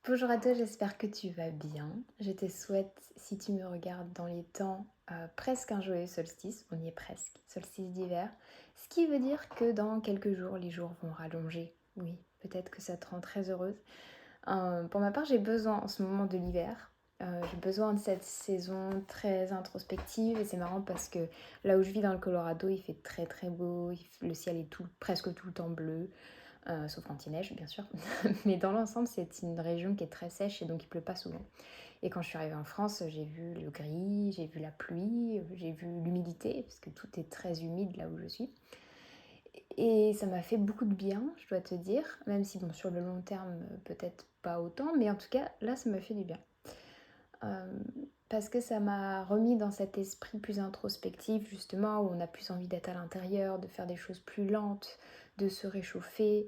Bonjour à toi, j'espère que tu vas bien. Je te souhaite, si tu me regardes dans les temps, presque un joyeux solstice. On y est presque, solstice d'hiver. Ce qui veut dire que dans quelques jours, les jours vont rallonger. Oui, peut-être que ça te rend très heureuse. Pour ma part, j'ai besoin en ce moment de l'hiver. J'ai besoin de cette saison très introspective et c'est marrant parce que là où je vis dans le Colorado, il fait très très beau, le ciel est presque tout le temps bleu. Sauf quand il neige, bien sûr. Mais dans l'ensemble, c'est une région qui est très sèche et donc il pleut pas souvent. Et quand je suis arrivée en France, j'ai vu le gris, j'ai vu la pluie, j'ai vu l'humidité, parce que tout est très humide là où je suis. Et ça m'a fait beaucoup de bien, je dois te dire, même si bon, sur le long terme, peut-être pas autant, mais en tout cas, là, ça m'a fait du bien. Euh, Parce que ça m'a remis dans cet esprit plus introspectif, justement, où on a plus envie d'être à l'intérieur, de faire des choses plus lentes, de se réchauffer.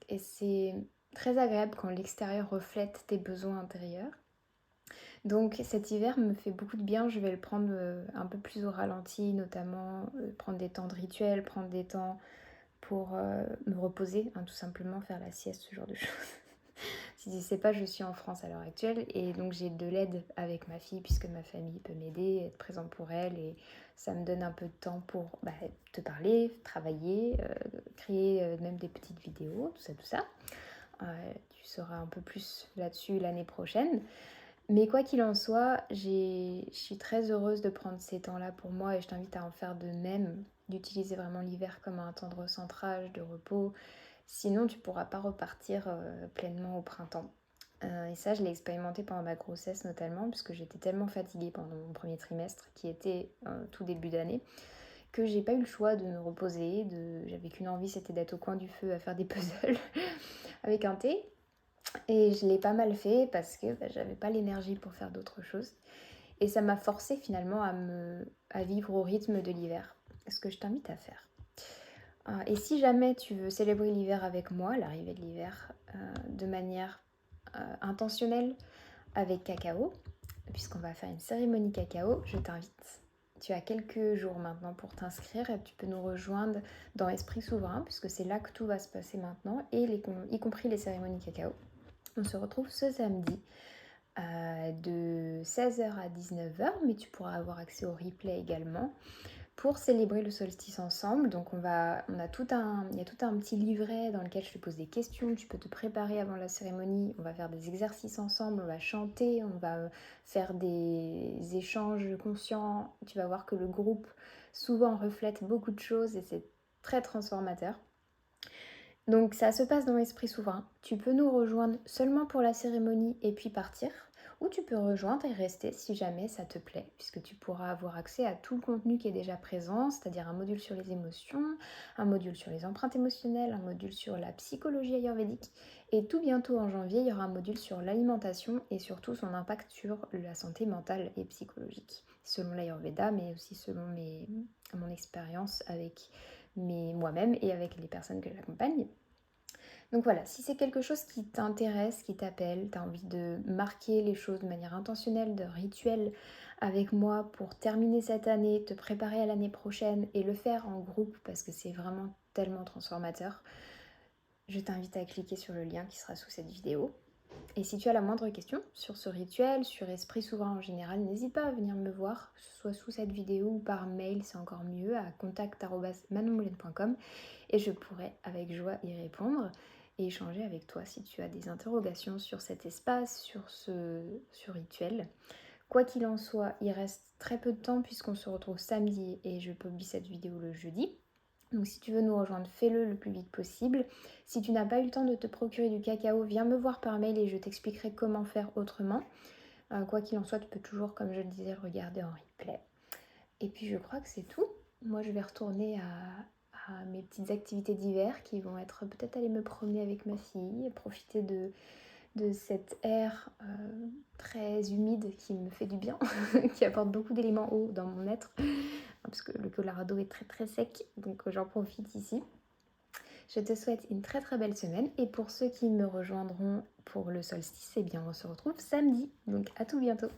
Et c'est très agréable quand l'extérieur reflète tes besoins intérieurs. Donc cet hiver me fait beaucoup de bien, je vais le prendre un peu plus au ralenti, notamment prendre des temps de rituel, prendre des temps pour me reposer, hein, tout simplement faire la sieste, ce genre de choses. Si tu ne sais pas, je suis en France à l'heure actuelle et donc j'ai de l'aide avec ma fille puisque ma famille peut m'aider, être présente pour elle et ça me donne un peu de temps pour te parler, travailler, créer même des petites vidéos, tout ça, tout ça. Tu sauras un peu plus là-dessus l'année prochaine. Mais quoi qu'il en soit, je suis très heureuse de prendre ces temps-là pour moi et je t'invite à en faire de même, d'utiliser vraiment l'hiver comme un temps de recentrage, de repos. Sinon, tu pourras pas repartir pleinement au printemps. Et ça, je l'ai expérimenté pendant ma grossesse notamment, puisque j'étais tellement fatiguée pendant mon premier trimestre, qui était tout début d'année, que j'ai pas eu le choix de me reposer. J'avais qu'une envie, c'était d'être au coin du feu à faire des puzzles avec un thé. Et je l'ai pas mal fait parce que j'avais pas l'énergie pour faire d'autres choses. Et ça m'a forcé finalement à vivre au rythme de l'hiver. Ce que je t'invite à faire. Et si jamais tu veux célébrer l'hiver avec moi, l'arrivée de l'hiver, de manière intentionnelle avec cacao, puisqu'on va faire une cérémonie cacao, je t'invite. Tu as quelques jours maintenant pour t'inscrire et tu peux nous rejoindre dans Esprit Souverain, puisque c'est là que tout va se passer maintenant, et y compris les cérémonies cacao. On se retrouve ce samedi de 16h à 19h, mais tu pourras avoir accès au replay également pour célébrer le solstice ensemble. Donc il y a tout un petit livret dans lequel je te pose des questions, tu peux te préparer avant la cérémonie, on va faire des exercices ensemble, on va chanter, on va faire des échanges conscients, tu vas voir que le groupe souvent reflète beaucoup de choses et c'est très transformateur. Donc ça se passe dans l'esprit souverain. Tu peux nous rejoindre seulement pour la cérémonie et puis partir, ou tu peux rejoindre et rester si jamais ça te plaît, puisque tu pourras avoir accès à tout le contenu qui est déjà présent, c'est-à-dire un module sur les émotions, un module sur les empreintes émotionnelles, un module sur la psychologie ayurvédique, et tout bientôt en janvier, il y aura un module sur l'alimentation et surtout son impact sur la santé mentale et psychologique, selon l'Ayurveda, mais aussi selon mon expérience avec moi-même et avec les personnes que j'accompagne. Donc voilà, si c'est quelque chose qui t'intéresse, qui t'appelle, tu as envie de marquer les choses de manière intentionnelle, de rituel avec moi pour terminer cette année, te préparer à l'année prochaine et le faire en groupe parce que c'est vraiment tellement transformateur, je t'invite à cliquer sur le lien qui sera sous cette vidéo. Et si tu as la moindre question sur ce rituel, sur Esprit Souverain en général, n'hésite pas à venir me voir, que ce soit sous cette vidéo ou par mail, c'est encore mieux, à contact@manonmoulaine.com et je pourrai avec joie y répondre et échanger avec toi si tu as des interrogations sur cet espace, sur ce rituel. Quoi qu'il en soit, il reste très peu de temps puisqu'on se retrouve samedi et je publie cette vidéo le jeudi. Donc si tu veux nous rejoindre, fais-le le plus vite possible. Si tu n'as pas eu le temps de te procurer du cacao, viens me voir par mail et je t'expliquerai comment faire autrement. Quoi qu'il en soit, tu peux toujours, comme je le disais, le regarder en replay. Et puis je crois que c'est tout. Moi je vais retourner à mes petites activités d'hiver qui vont être peut-être aller me promener avec ma fille, profiter de cet air très humide qui me fait du bien, qui apporte beaucoup d'éléments hauts dans mon être, parce que le Colorado est très très sec, donc j'en profite ici. Je te souhaite une très très belle semaine et pour ceux qui me rejoindront pour le solstice, eh bien on se retrouve samedi, donc à tout bientôt.